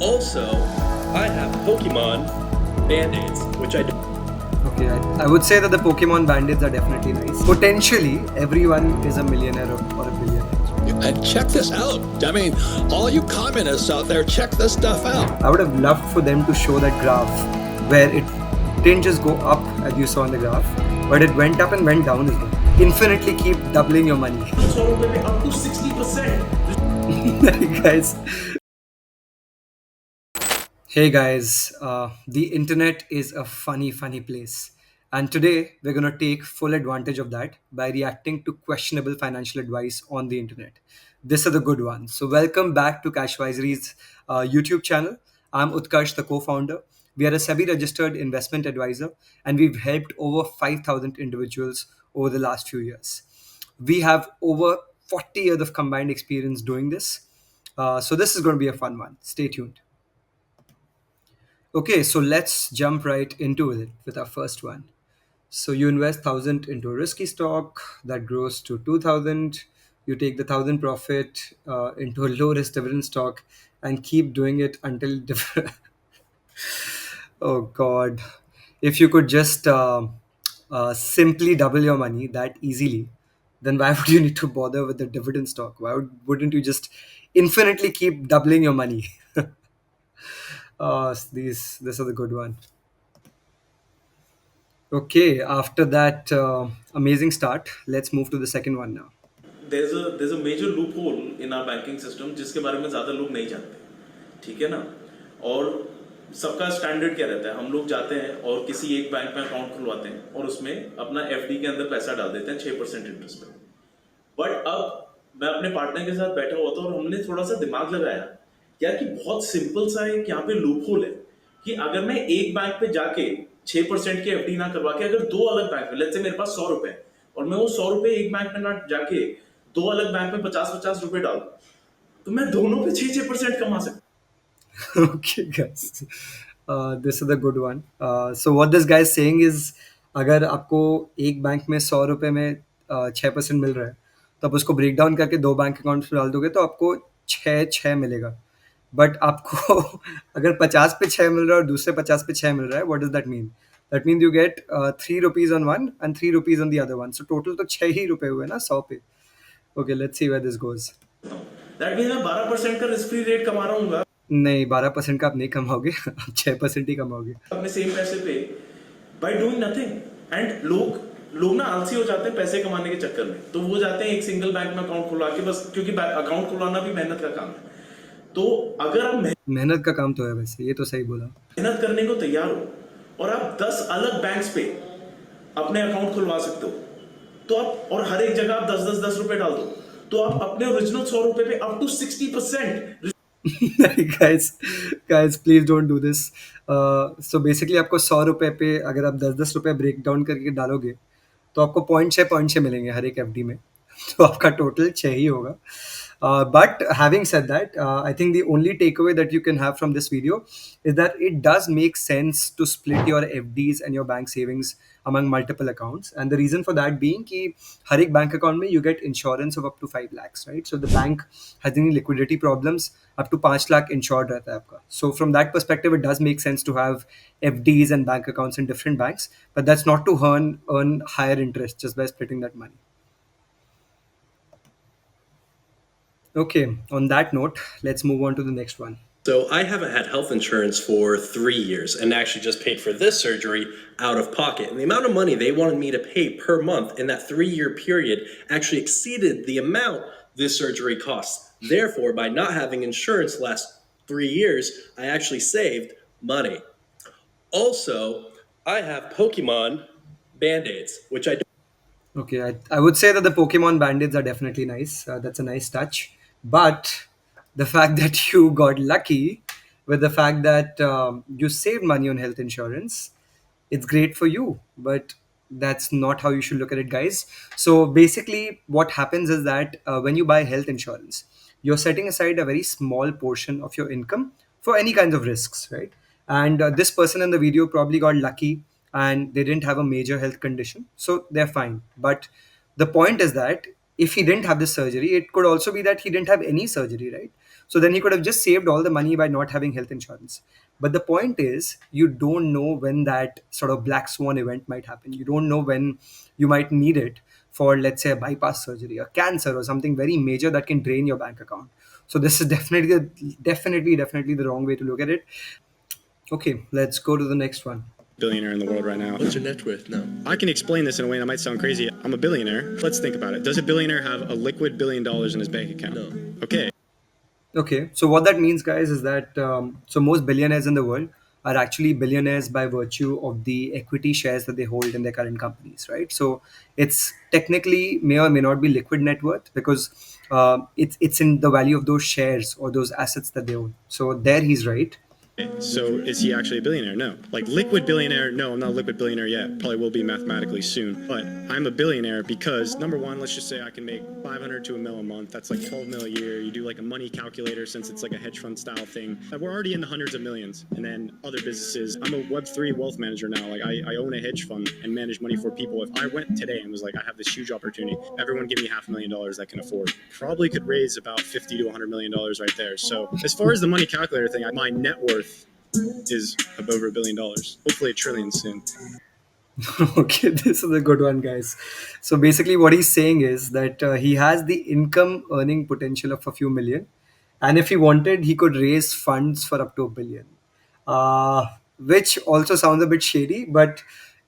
Also, I have Pokemon Band-Aids, which I don't. Okay, I would say that the Pokemon bandits are definitely nice. Potentially, everyone is a millionaire or a billionaire. And check this out. I mean, all you communists out there, check this stuff out. I would have loved for them to show that graph where it didn't just go up as you saw in the graph, but it went up and went down as well. Infinitely keep doubling your money. up to 60%. Guys, hey guys, the internet is a funny place. And today we're going to take full advantage of that by reacting to questionable financial advice on the internet. This is the good one. So, welcome back to Cashvisory's YouTube channel. I'm Utkarsh, the co founder. We are a SEBI registered investment advisor, and we've helped over 5,000 individuals over the last few years. We have over 40 years of combined experience doing this. So, this is going to be a fun one. Stay tuned. Okay, so let's jump right into it with our first one. So you invest 1,000 into a risky stock that grows to 2,000. You take the 1,000 profit into a low risk dividend stock and keep doing it until oh god, if you could just simply double your money that easily, then why would you need to bother with the dividend stock? Wouldn't you just infinitely keep doubling your money? This is a good one. Okay, after that amazing start, let's move to the second one now. there's a major loophole in our banking system जिसके बारे में ज़्यादा लोग नहीं जानते, ठीक है ना? और सबका स्टैंडर्ड क्या रहता है? हम लोग जाते हैं और किसी एक बैंक में अकाउंट खुलवाते हैं और उसमें अपना एफडी के अंदर पैसा डाल देते हैं 6% इंटरेस्ट पे। बट अब मैं अपने पार्टनर के साथ बैठा हुआ था और हमने थोड़ा सा दिमाग लगाया क्या कि बहुत सिंपल सा एक यहाँ पे लूप होल है कि अगर मैं एक बैंक पे जाके 6% की एफडी ना करवा के अगर दो अलग बैंक में, लेट्स से मेरे पास 100 रुपए है और मैं वो 100 रुपए एक बैंक में ना जाके दो अलग बैंक में 50-50 रुपए डाल दूं, तो मैं दोनों पे 6-6% कमा सकता Okay, guys, this is a good one. So what this guy is saying is, अगर आपको एक बैंक में 100 रुपए में 6% मिल रहा है, तो आप उसको ब्रेक डाउन करके दो बैंक अकाउंट्स में डाल दोगे तो आपको छः छः मिलेगा. बट आपको अगर 50 पे 6 मिल रहा है और दूसरे 50 पे 6 मिल रहा है, what does that mean? That mean you get 3 rupees on one and 3 rupees on the other one. So total तो 6 ही रुपए हुए ना 100 पे. Okay, let's see where this goes. Hmm. That mean मैं 12% का रिस्क फ्री रेट कमा रहा हूँ नहीं, 12% का आप नहीं कमाओगे. आप 6% ही कमाओगे. अपने सेम पैसे पे बाय डूइंग नथिंग. एंड लोग लोग ना आलसी हो जाते हैं पैसे कमाने के चक्कर में, तो वो जाते हैं एक सिंगल बैंक में अकाउंट खुलवा के, बस क्योंकि अकाउंट खुलवाना भी मेहनत का काम है. तो अगर आप मेहनत का काम तो है वैसे, ये तो सही बोला. मेहनत करने को तैयार हो और आप 10 अलग बैंक्स पे अपने अकाउंट खुलवा सकते हो, तो आप और हर एक जगह आप 10-10-10 रुपए डाल दो, तो आप अपने ओरिजिनल 100 रुपए पे up to 60% guys, guys please don't do this. So basically आपको 100 रुपए पे अगर आप 10-10 रुपए ब्रेक डाउन करके डालोगे तो आपको पॉइंट छः मिलेंगे हर एक एफडी में. तो आपका टोटल छः ही होगा. But having said that, I think the only takeaway that you can have from this video is that it does make sense to split your FDs and your bank savings among multiple accounts. And the reason for that being कि हर एक bank account में you get insurance of up to 5 lakhs, right? So the bank has any liquidity problems, up to 5 lakh insured रहता है आपका. So from that perspective, it does make sense to have FDs and bank accounts in different banks, but that's not to earn higher interest just by splitting that money. Okay, on that note, let's move on to the next one. So I haven't had health insurance for 3 years and actually just paid for this surgery out of pocket. And the amount of money they wanted me to pay per month in that 3 year period actually exceeded the amount this surgery costs. Therefore, by not having insurance the last 3 years, I actually saved money. Also, I have Pokemon Band-Aids, which I don't. Okay, I would say that the Pokemon bandits are definitely nice. That's a nice touch. But the fact that you got lucky with the fact that you saved money on health insurance, it's great for you. But that's not how you should look at it, guys. So basically, what happens is that when you buy health insurance, you're setting aside a very small portion of your income for any kinds of risks, right? And this person in the video probably got lucky and they didn't have a major health condition, so they're fine. But the point is that if he didn't have this surgery, it could also be that he didn't have any surgery, right? So then he could have just saved all the money by not having health insurance. But the point is, you don't know when that sort of black swan event might happen. You don't know when you might need it for, let's say, a bypass surgery, a cancer, or something very major that can drain your bank account. So this is definitely the wrong way to look at it. Okay, let's go to the next one. Billionaire in the world right now. What's your net worth now? I can explain this in a way that might sound crazy. I'm a billionaire. Let's think about it. Does a billionaire have a liquid $1 billion in his bank account? No. Okay. Okay, so what that means, guys, is that so most billionaires in the world are actually billionaires by virtue of the equity shares that they hold in their current companies, right? So it's technically may or may not be liquid net worth because it's in the value of those shares or those assets that they own. So there he's right. So is he actually a billionaire? No. Like liquid billionaire? No, I'm not a liquid billionaire yet. Probably will be mathematically soon. But I'm a billionaire because number one, let's just say I can make 500 to a mil a month. That's like 12 mil a year. You do like a money calculator since it's like a hedge fund style thing. We're already in the hundreds of millions. And then other businesses. I'm a Web3 wealth manager now. Like I own a hedge fund and manage money for people. If I went today and was like, I have this huge opportunity, everyone give me $500,000 I can afford. Probably could raise about 50 to $100 million right there. So as far as the money calculator thing, my net worth is above $1 billion. Hopefully a trillion soon. Okay, this is a good one, guys. So basically, what he's saying is that he has the income earning potential of a few million, and if he wanted, he could raise funds for up to $1 billion, uh, which also sounds a bit shady. But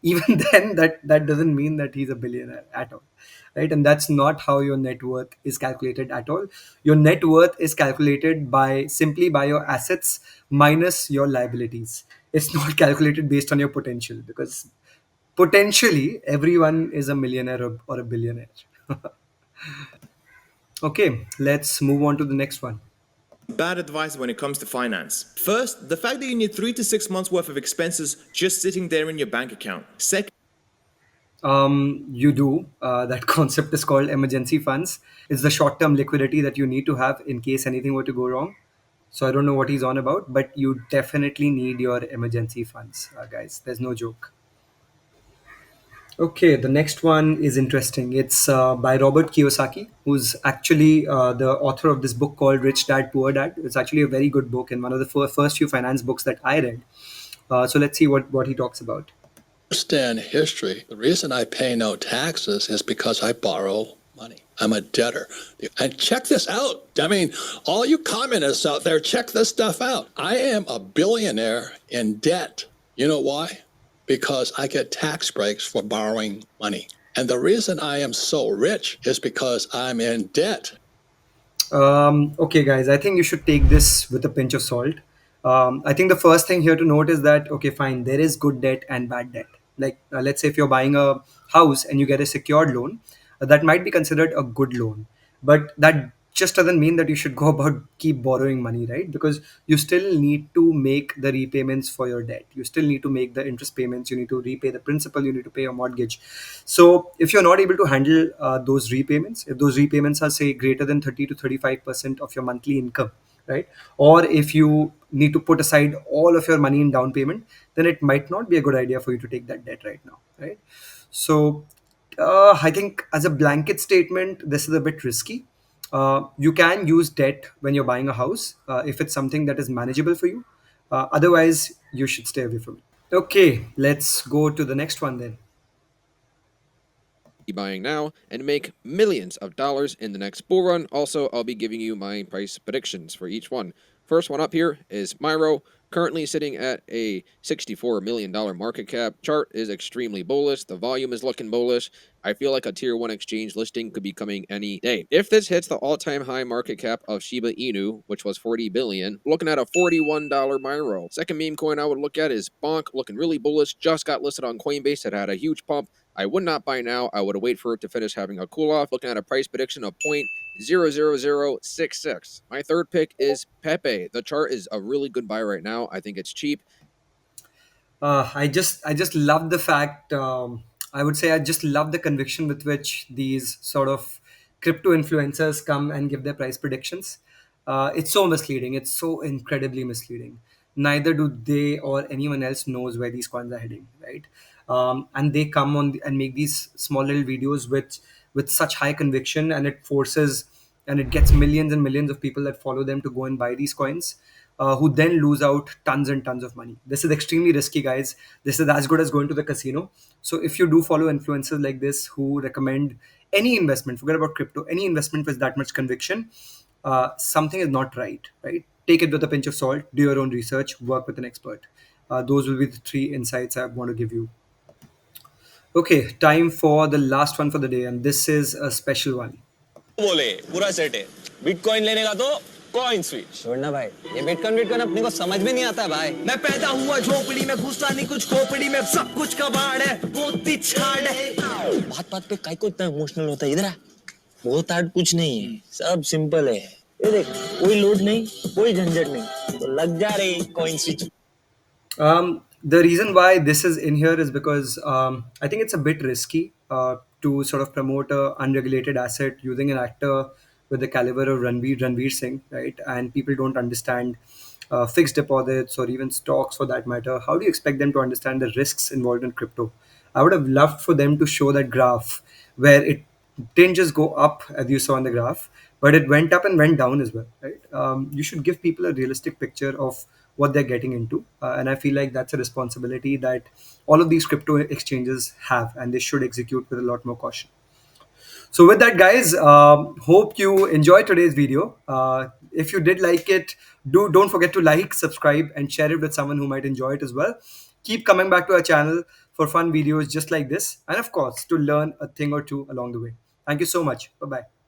even then, that doesn't mean that he's a billionaire at all, right? And that's not how your net worth is calculated at all. Your net worth is calculated by simply by your assets minus your liabilities. It's not calculated based on your potential because potentially everyone is a millionaire or a billionaire. Okay, let's move on to the next one. Bad advice when it comes to finance. First, the fact that you need 3 to 6 months worth of expenses just sitting there in your bank account. Second, You do. That concept is called emergency funds. It's the short term liquidity that you need to have in case anything were to go wrong. So I don't know what he's on about, but you definitely need your emergency funds, guys. There's no joke. Okay, the next one is interesting. It's by Robert Kiyosaki, who's actually the author of this book called Rich Dad Poor Dad. It's actually a very good book and one of the first few finance books that I read. So let's see what he talks about. Understand history. The reason I pay no taxes is because I borrow money. I'm a debtor. And check this out. I mean, all you communists out there, check this stuff out. I am a billionaire in debt. You know why? Because I get tax breaks for borrowing money. And the reason I am so rich is because I'm in debt. Okay, guys, I think you should take this with a pinch of salt. I think the first thing here to note is that, okay, fine, there is good debt and bad debt. Like, let's say if you're buying a house and you get a secured loan, that might be considered a good loan. But that just doesn't mean that you should go about keep borrowing money, right? Because you still need to make the repayments for your debt. You still need to make the interest payments. You need to repay the principal. You need to pay your mortgage. So if you're not able to handle those repayments, if those repayments are say greater than 30 to 35% of your monthly income, right? Or if you need to put aside all of your money in down payment, then it might not be a good idea for you to take that debt right now, right? So I think as a blanket statement, this is a bit risky. You can use debt when you're buying a house if it's something that is manageable for you. Otherwise, you should stay away from it. Okay, let's go to the next one then. Buying now and make millions of dollars in the next bull run. Also, I'll be giving you my price predictions for each one. First one up here is Myro, currently sitting at a $64 million market cap. Chart is extremely bullish. The volume is looking bullish. I feel like a tier 1 exchange listing could be coming any day. If this hits the all-time high market cap of Shiba Inu, which was $40 billion, looking at a $41 Myro. Second meme coin I would look at is Bonk, looking really bullish. Just got listed on Coinbase. It had a huge pump. I would not buy now. I would wait for it to finish having a cool off. Looking at a price prediction of 0.00066. My third pick is Pepe. The chart is a really good buy right now. I think it's cheap. I just love the fact. I would say I just love the conviction with which these sort of crypto influencers come and give their price predictions. It's so misleading. It's so incredibly misleading. Neither do they or anyone else knows where these coins are heading, right? And they come on and make these small little videos with such high conviction, and it forces and it gets millions and millions of people that follow them to go and buy these coins, who then lose out tons and tons of money. This is extremely risky, guys. This is as good as going to the casino. So if you do follow influencers like this who recommend any investment, forget about crypto, any investment with that much conviction, something is not right, right? Take it with a pinch of salt, do your own research, work with an expert. Those will be the three insights I want to give you. Okay, time for the last one for the day, and this is a special one. बोले पूरा set है bitcoin लेने का तो coin switch छोड़ना भाई, ये bitcoin अपने को समझ में नहीं आता भाई। मैं पैदा हुआ झोपड़ी में, घुसा नहीं कुछ खोपड़ी में, सब कुछ कबाड़ है, मोती छाड़ है। बात बात पे काहे को इतना इमोशनल होता है? इधर आ, बहुत हार्ड कुछ नहीं है, सब सिंपल है। ये देख, कोई लोड नहीं, कोई झंझट नहीं, तो लग जा रही coin switch. The reason why this is in here is because I think it's a bit risky to sort of promote a unregulated asset using an actor with the caliber of Ranveer Singh, right? And people don't understand fixed deposits or even stocks for that matter. How do you expect them to understand the risks involved in crypto? I would have loved for them to show that graph where it didn't just go up as you saw in the graph, but it went up and went down as well, right? You should give people a realistic picture of what they're getting into, and I feel like that's a responsibility that all of these crypto exchanges have, and they should execute with a lot more caution. So with that, guys, hope you enjoyed today's video. If you did like it, don't forget to like, subscribe, and share it with someone who might enjoy it as well. Keep coming back to our channel for fun videos just like this, and of course, to learn a thing or two along the way. Thank you so much. Bye bye.